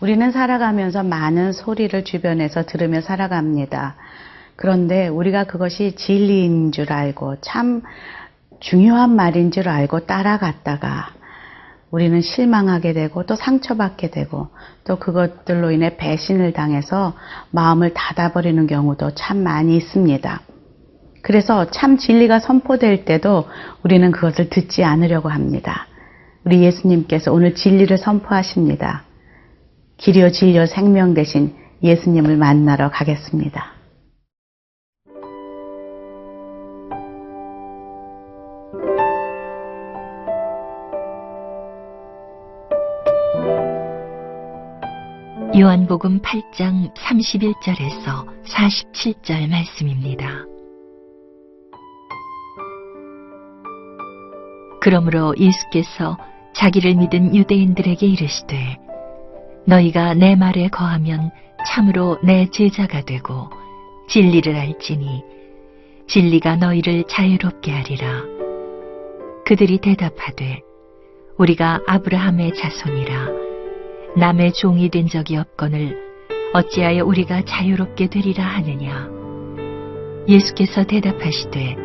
우리는 살아가면서 많은 소리를 주변에서 들으며 살아갑니다. 그런데 우리가 그것이 진리인 줄 알고 참 중요한 말인 줄 알고 따라갔다가 우리는 실망하게 되고 또 상처받게 되고 또 그것들로 인해 배신을 당해서 마음을 닫아버리는 경우도 참 많이 있습니다. 그래서 참 진리가 선포될 때도 우리는 그것을 듣지 않으려고 합니다. 우리 예수님께서 오늘 진리를 선포하십니다. 길이요 진리요 생명 되신 예수님을 만나러 가겠습니다. 요한복음 8장 31절에서 47절 말씀입니다. 그러므로 예수께서 자기를 믿은 유대인들에게 이르시되 너희가 내 말에 거하면 참으로 내 제자가 되고 진리를 알지니 진리가 너희를 자유롭게 하리라. 그들이 대답하되 우리가 아브라함의 자손이라 남의 종이 된 적이 없거늘 어찌하여 우리가 자유롭게 되리라 하느냐. 예수께서 대답하시되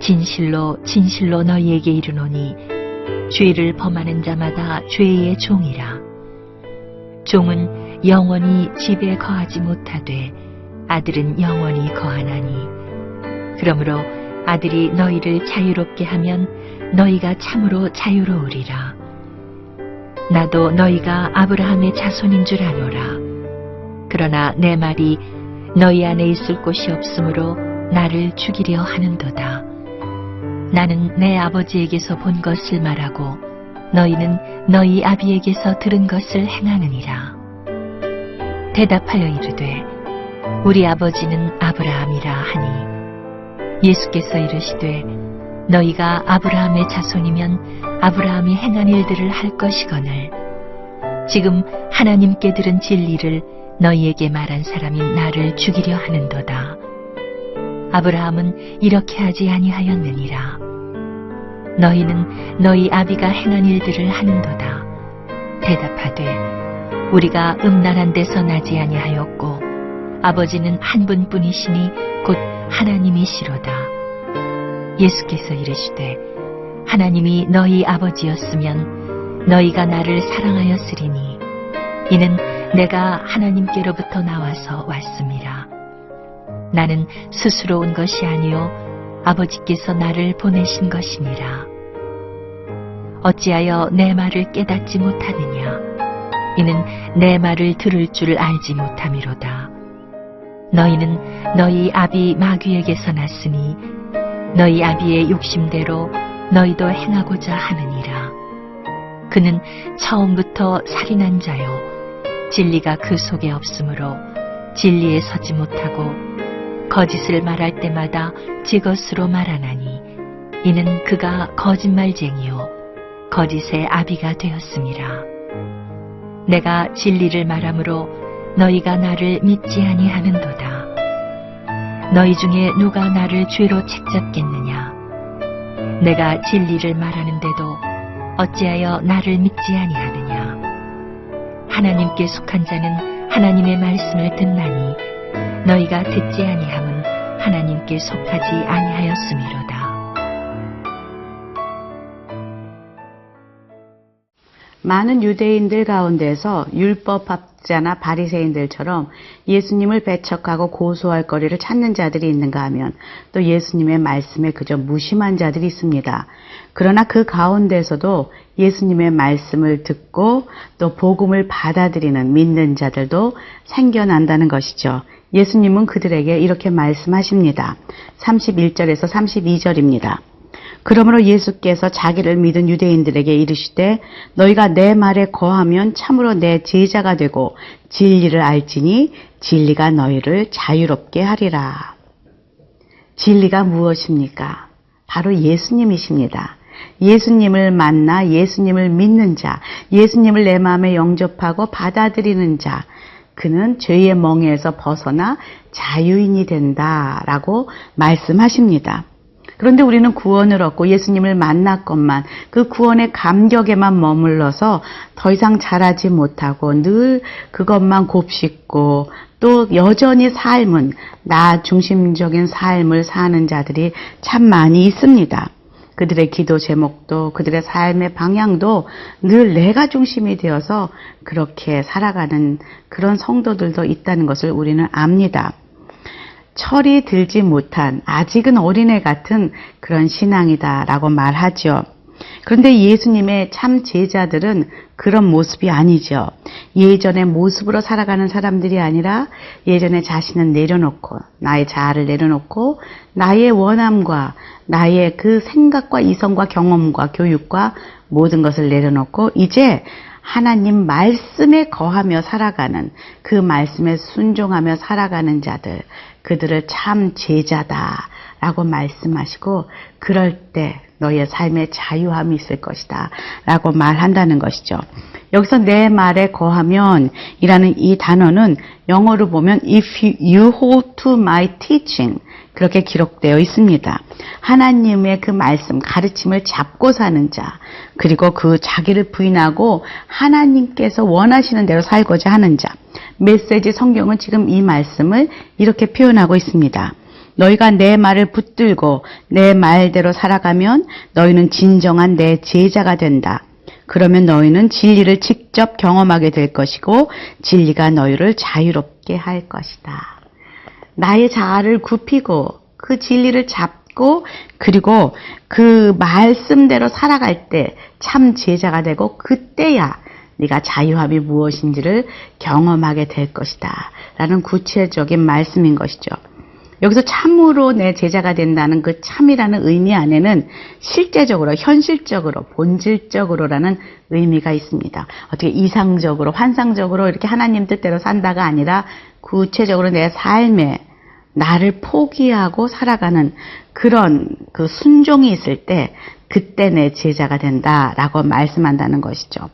진실로 진실로 너희에게 이르노니 죄를 범하는 자마다 죄의 종이라. 종은 영원히 집에 거하지 못하되 아들은 영원히 거하나니 그러므로 아들이 너희를 자유롭게 하면 너희가 참으로 자유로우리라. 나도 너희가 아브라함의 자손인 줄 아노라. 그러나 내 말이 너희 안에 있을 곳이 없으므로 나를 죽이려 하는도다. 나는 내 아버지에게서 본 것을 말하고 너희는 너희 아비에게서 들은 것을 행하느니라. 대답하여 이르되 우리 아버지는 아브라함이라 하니 예수께서 이르시되 너희가 아브라함의 자손이면 아브라함이 행한 일들을 할 것이거늘 지금 하나님께 들은 진리를 너희에게 말한 사람이 나를 죽이려 하는도다. 아브라함은 이렇게 하지 아니하였느니라. 너희는 너희 아비가 행한 일들을 하는도다. 대답하되 우리가 음란한 데서 나지 아니하였고 아버지는 한 분뿐이시니 곧 하나님이시로다. 예수께서 이르시되 하나님이 너희 아버지였으면 너희가 나를 사랑하였으리니 이는 내가 하나님께로부터 나와서 왔음이라. 나는 스스로 온 것이 아니요 아버지께서 나를 보내신 것이니라. 어찌하여 내 말을 깨닫지 못하느냐. 이는 내 말을 들을 줄 알지 못함이로다. 너희는 너희 아비 마귀에게서 났으니 너희 아비의 욕심대로 너희도 행하고자 하느니라. 그는 처음부터 살인한 자요 진리가 그 속에 없으므로 진리에 서지 못하고 거짓을 말할 때마다 제 것으로 말하나니 이는 그가 거짓말쟁이요 거짓의 아비가 되었음이라. 내가 진리를 말하므로 너희가 나를 믿지 아니하는도다. 너희 중에 누가 나를 죄로 책잡겠느냐. 내가 진리를 말하는데도 어찌하여 나를 믿지 아니하느냐. 하나님께 속한 자는 하나님의 말씀을 듣나니 너희가 듣지 아니함은 하나님께 속하지 아니하였음이로다. 많은 유대인들 가운데서 율법학자나 바리새인들처럼 예수님을 배척하고 고소할 거리를 찾는 자들이 있는가 하면 또 예수님의 말씀에 그저 무심한 자들이 있습니다. 그러나 그 가운데서도 예수님의 말씀을 듣고 또 복음을 받아들이는 믿는 자들도 생겨난다는 것이죠. 예수님은 그들에게 이렇게 말씀하십니다. 31절에서 32절입니다. 그러므로 예수께서 자기를 믿은 유대인들에게 이르시되 너희가 내 말에 거하면 참으로 내 제자가 되고 진리를 알지니 진리가 너희를 자유롭게 하리라. 진리가 무엇입니까? 바로 예수님이십니다. 예수님을 만나 예수님을 믿는 자, 예수님을 내 마음에 영접하고 받아들이는 자, 그는 죄의 멍에서 벗어나 자유인이 된다라고 말씀하십니다. 그런데 우리는 구원을 얻고 예수님을 만났건만 그 구원의 감격에만 머물러서 더 이상 자라지 못하고 늘 그것만 곱씹고 또 여전히 삶은 나 중심적인 삶을 사는 자들이 참 많이 있습니다. 그들의 기도 제목도 그들의 삶의 방향도 늘 내가 중심이 되어서 그렇게 살아가는 그런 성도들도 있다는 것을 우리는 압니다. 철이 들지 못한 아직은 어린애 같은 그런 신앙이다라고 말하죠. 그런데 예수님의 참 제자들은 그런 모습이 아니죠. 예전의 모습으로 살아가는 사람들이 아니라 예전에 자신을 내려놓고 나의 자아를 내려놓고 나의 원함과 나의 그 생각과 이성과 경험과 교육과 모든 것을 내려놓고 이제 하나님 말씀에 거하며 살아가는 그 말씀에 순종하며 살아가는 자들, 그들을 참 제자다라고 말씀하시고 그럴 때 너의 삶에 자유함이 있을 것이다 라고 말한다는 것이죠. 여기서 내 말에 거하면 이라는 이 단어는 영어로 보면 If you hold to my teaching 그렇게 기록되어 있습니다. 하나님의 그 말씀, 가르침을 잡고 사는 자, 그리고 그 자기를 부인하고 하나님께서 원하시는 대로 살고자 하는 자. 메시지 성경은 지금 이 말씀을 이렇게 표현하고 있습니다. 너희가 내 말을 붙들고 내 말대로 살아가면 너희는 진정한 내 제자가 된다. 그러면 너희는 진리를 직접 경험하게 될 것이고 진리가 너희를 자유롭게 할 것이다. 나의 자아를 굽히고 그 진리를 잡고 그리고 그 말씀대로 살아갈 때 참 제자가 되고 그때야 네가 자유함이 무엇인지를 경험하게 될 것이다 라는 구체적인 말씀인 것이죠. 여기서 참으로 내 제자가 된다는 그 참이라는 의미 안에는 실제적으로, 현실적으로, 본질적으로라는 의미가 있습니다. 어떻게 이상적으로, 환상적으로 이렇게 하나님 뜻대로 산다가 아니라 구체적으로 내 삶에 나를 포기하고 살아가는 그런 그 순종이 있을 때 그때 내 제자가 된다라고 말씀한다는 것이죠.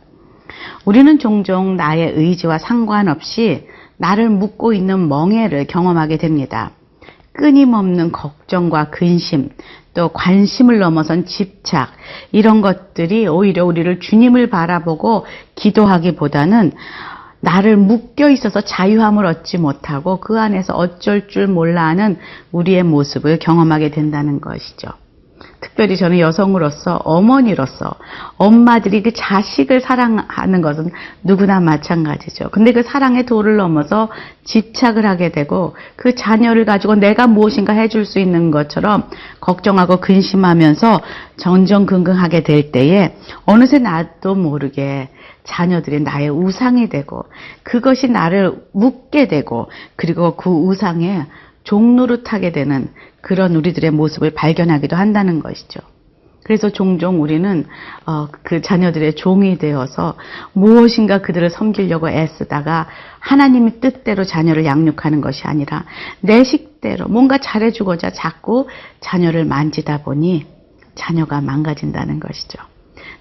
우리는 종종 나의 의지와 상관없이 나를 묶고 있는 멍에를 경험하게 됩니다. 끊임없는 걱정과 근심, 또 관심을 넘어선 집착, 이런 것들이 오히려 우리를 주님을 바라보고 기도하기보다는 나를 묶여 있어서 자유함을 얻지 못하고 그 안에서 어쩔 줄 몰라 하는 우리의 모습을 경험하게 된다는 것이죠. 특별히 저는 여성으로서, 어머니로서 엄마들이 그 자식을 사랑하는 것은 누구나 마찬가지죠. 근데 그 사랑의 도를 넘어서 집착을 하게 되고 그 자녀를 가지고 내가 무엇인가 해줄 수 있는 것처럼 걱정하고 근심하면서 전전긍긍하게 될 때에 어느새 나도 모르게 자녀들이 나의 우상이 되고 그것이 나를 묶게 되고 그리고 그 우상에 종노릇하게 되는 그런 우리들의 모습을 발견하기도 한다는 것이죠. 그래서 종종 우리는 그 자녀들의 종이 되어서 무엇인가 그들을 섬기려고 애쓰다가 하나님의 뜻대로 자녀를 양육하는 것이 아니라 내 식대로 뭔가 잘해주고자 자꾸 자녀를 만지다 보니 자녀가 망가진다는 것이죠.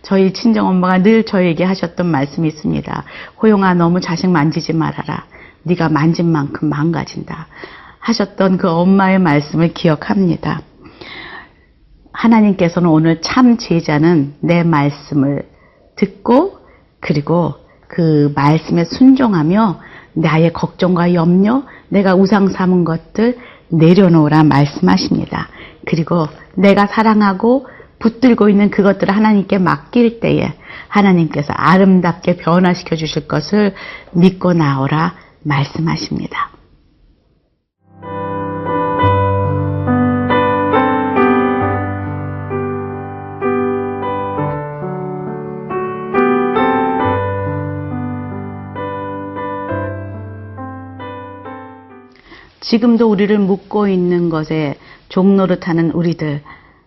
저희 친정엄마가 늘 저에게 하셨던 말씀이 있습니다. 호용아, 너무 자식 만지지 말아라. 네가 만진 만큼 망가진다. 하셨던 그 엄마의 말씀을 기억합니다. 하나님께서는 오늘 참 제자는 내 말씀을 듣고 그리고 그 말씀에 순종하며 나의 걱정과 염려, 내가 우상 삼은 것들 내려놓으라 말씀하십니다. 그리고 내가 사랑하고 붙들고 있는 그것들을 하나님께 맡길 때에 하나님께서 아름답게 변화시켜 주실 것을 믿고 나오라 말씀하십니다. 지금도 우리를 묶고 있는 것에 종노릇하는 우리들,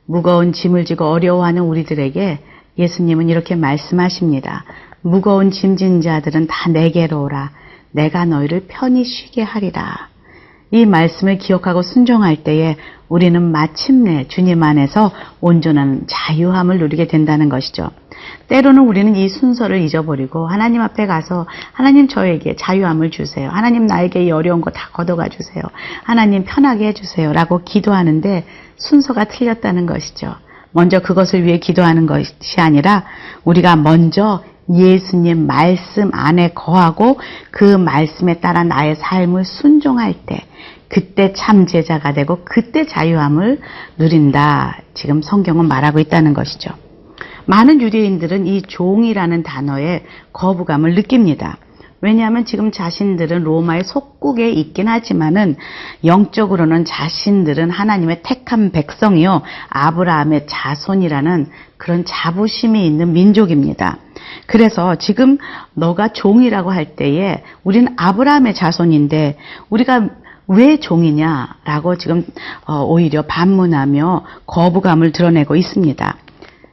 무거운 짐을 지고 어려워하는 우리들에게 예수님은 이렇게 말씀하십니다. 무거운 짐진 자들은 다 내게로 오라. 내가 너희를 편히 쉬게 하리라. 이 말씀을 기억하고 순종할 때에 우리는 마침내 주님 안에서 온전한 자유함을 누리게 된다는 것이죠. 때로는 우리는 이 순서를 잊어버리고 하나님 앞에 가서 하나님 저에게 자유함을 주세요. 하나님 나에게 이 어려운 거 다 걷어가 주세요. 하나님 편하게 해주세요. 라고 기도하는데 순서가 틀렸다는 것이죠. 먼저 그것을 위해 기도하는 것이 아니라 우리가 먼저 예수님 말씀 안에 거하고 그 말씀에 따라 나의 삶을 순종할 때 그때 참 제자가 되고 그때 자유함을 누린다. 지금 성경은 말하고 있다는 것이죠. 많은 유대인들은 이 종이라는 단어에 거부감을 느낍니다. 왜냐하면 지금 자신들은 로마의 속국에 있긴 하지만은 영적으로는 자신들은 하나님의 택한 백성이요 아브라함의 자손이라는 그런 자부심이 있는 민족입니다. 그래서 지금 너가 종이라고 할 때에 우리는 아브라함의 자손인데 우리가 왜 종이냐라고 지금 오히려 반문하며 거부감을 드러내고 있습니다.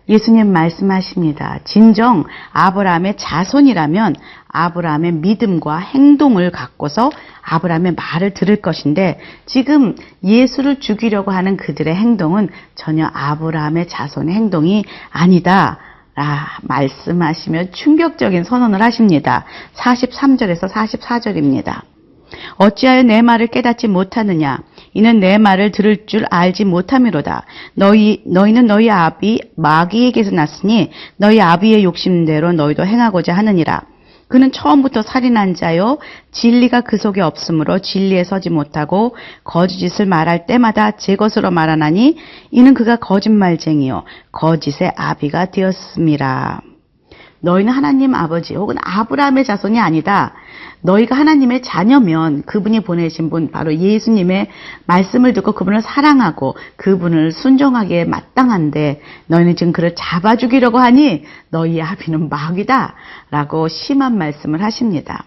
예수님 말씀하십니다. 진정 아브라함의 자손이라면 아브라함의 믿음과 행동을 갖고서 아브라함의 말을 들을 것인데 지금 예수를 죽이려고 하는 그들의 행동은 전혀 아브라함의 자손의 행동이 아니다. 말씀하시며 충격적인 선언을 하십니다. 43절에서 44절입니다. 어찌하여 내 말을 깨닫지 못하느냐? 이는 내 말을 들을 줄 알지 못함이로다. 너희는 너희 아비 마귀에게서 났으니 너희 아비의 욕심대로 너희도 행하고자 하느니라. 그는 처음부터 살인한 자요 진리가 그 속에 없으므로 진리에 서지 못하고 거짓을 말할 때마다 제 것으로 말하나니 이는 그가 거짓말쟁이요 거짓의 아비가 되었음이라. 너희는 하나님 아버지 혹은 아브라함의 자손이 아니다. 너희가 하나님의 자녀면 그분이 보내신 분 바로 예수님의 말씀을 듣고 그분을 사랑하고 그분을 순종하기에 마땅한데 너희는 지금 그를 잡아 죽이려고 하니 너희의 아비는 마귀다 라고 심한 말씀을 하십니다.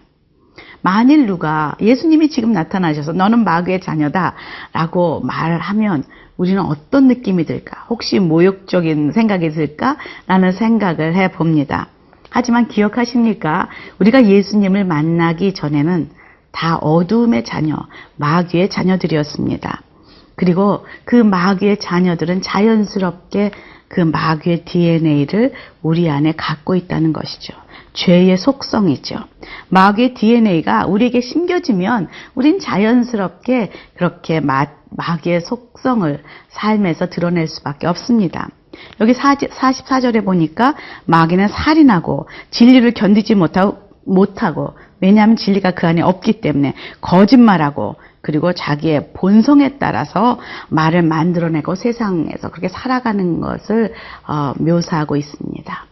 만일 누가 예수님이 지금 나타나셔서 너는 마귀의 자녀다 라고 말하면 우리는 어떤 느낌이 들까? 혹시 모욕적인 생각이 들까? 라는 생각을 해봅니다. 하지만 기억하십니까? 우리가 예수님을 만나기 전에는 다 어두움의 자녀, 마귀의 자녀들이었습니다. 그리고 그 마귀의 자녀들은 자연스럽게 그 마귀의 DNA를 우리 안에 갖고 있다는 것이죠. 죄의 속성이죠. 마귀의 DNA가 우리에게 심겨지면 우린 자연스럽게 그렇게 마귀의 속성을 삶에서 드러낼 수밖에 없습니다. 여기 44절에 보니까 마귀는 살인하고 진리를 견디지 못하고 왜냐하면 진리가 그 안에 없기 때문에 거짓말하고 그리고 자기의 본성에 따라서 말을 만들어내고 세상에서 그렇게 살아가는 것을 묘사하고 있습니다.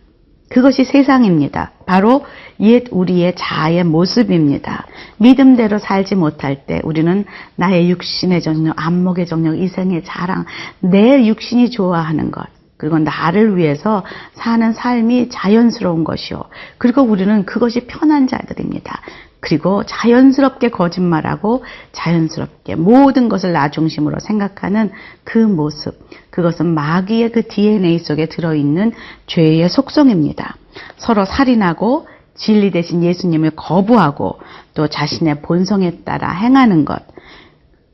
그것이 세상입니다. 바로 옛 우리의 자아의 모습입니다. 믿음대로 살지 못할 때 우리는 나의 육신의 정력, 안목의 정력, 이생의 자랑, 내 육신이 좋아하는 것 그리고 나를 위해서 사는 삶이 자연스러운 것이요. 그리고 우리는 그것이 편한 자들입니다. 그리고 자연스럽게 거짓말하고 자연스럽게 모든 것을 나 중심으로 생각하는 그 모습. 그것은 마귀의 그 DNA 속에 들어있는 죄의 속성입니다. 서로 살인하고 진리 대신 예수님을 거부하고 또 자신의 본성에 따라 행하는 것.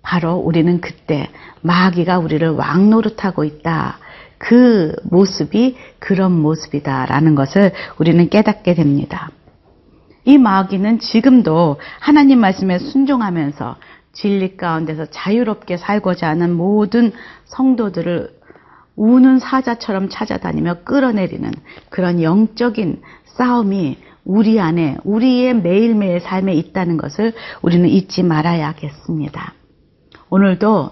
바로 우리는 그때 마귀가 우리를 왕노릇하고 있다. 그 모습이 그런 모습이다라는 것을 우리는 깨닫게 됩니다. 이 마귀는 지금도 하나님 말씀에 순종하면서 진리 가운데서 자유롭게 살고자 하는 모든 성도들을 우는 사자처럼 찾아다니며 끌어내리는 그런 영적인 싸움이 우리 안에 우리의 매일매일 삶에 있다는 것을 우리는 잊지 말아야겠습니다. 오늘도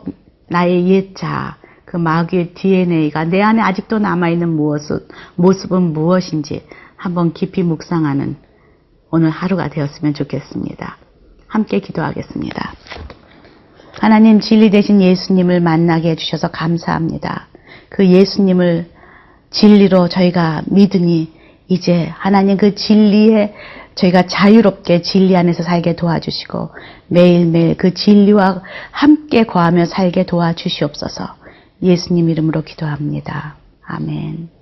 나의 옛 자아 그 마귀의 DNA가 내 안에 아직도 남아있는 모습은 무엇인지 한번 깊이 묵상하는 오늘 하루가 되었으면 좋겠습니다. 함께 기도하겠습니다. 하나님 진리 되신 예수님을 만나게 해주셔서 감사합니다. 그 예수님을 진리로 저희가 믿으니 이제 하나님 그 진리에 저희가 자유롭게 진리 안에서 살게 도와주시고 매일매일 그 진리와 함께 거하며 살게 도와주시옵소서. 예수님 이름으로 기도합니다. 아멘.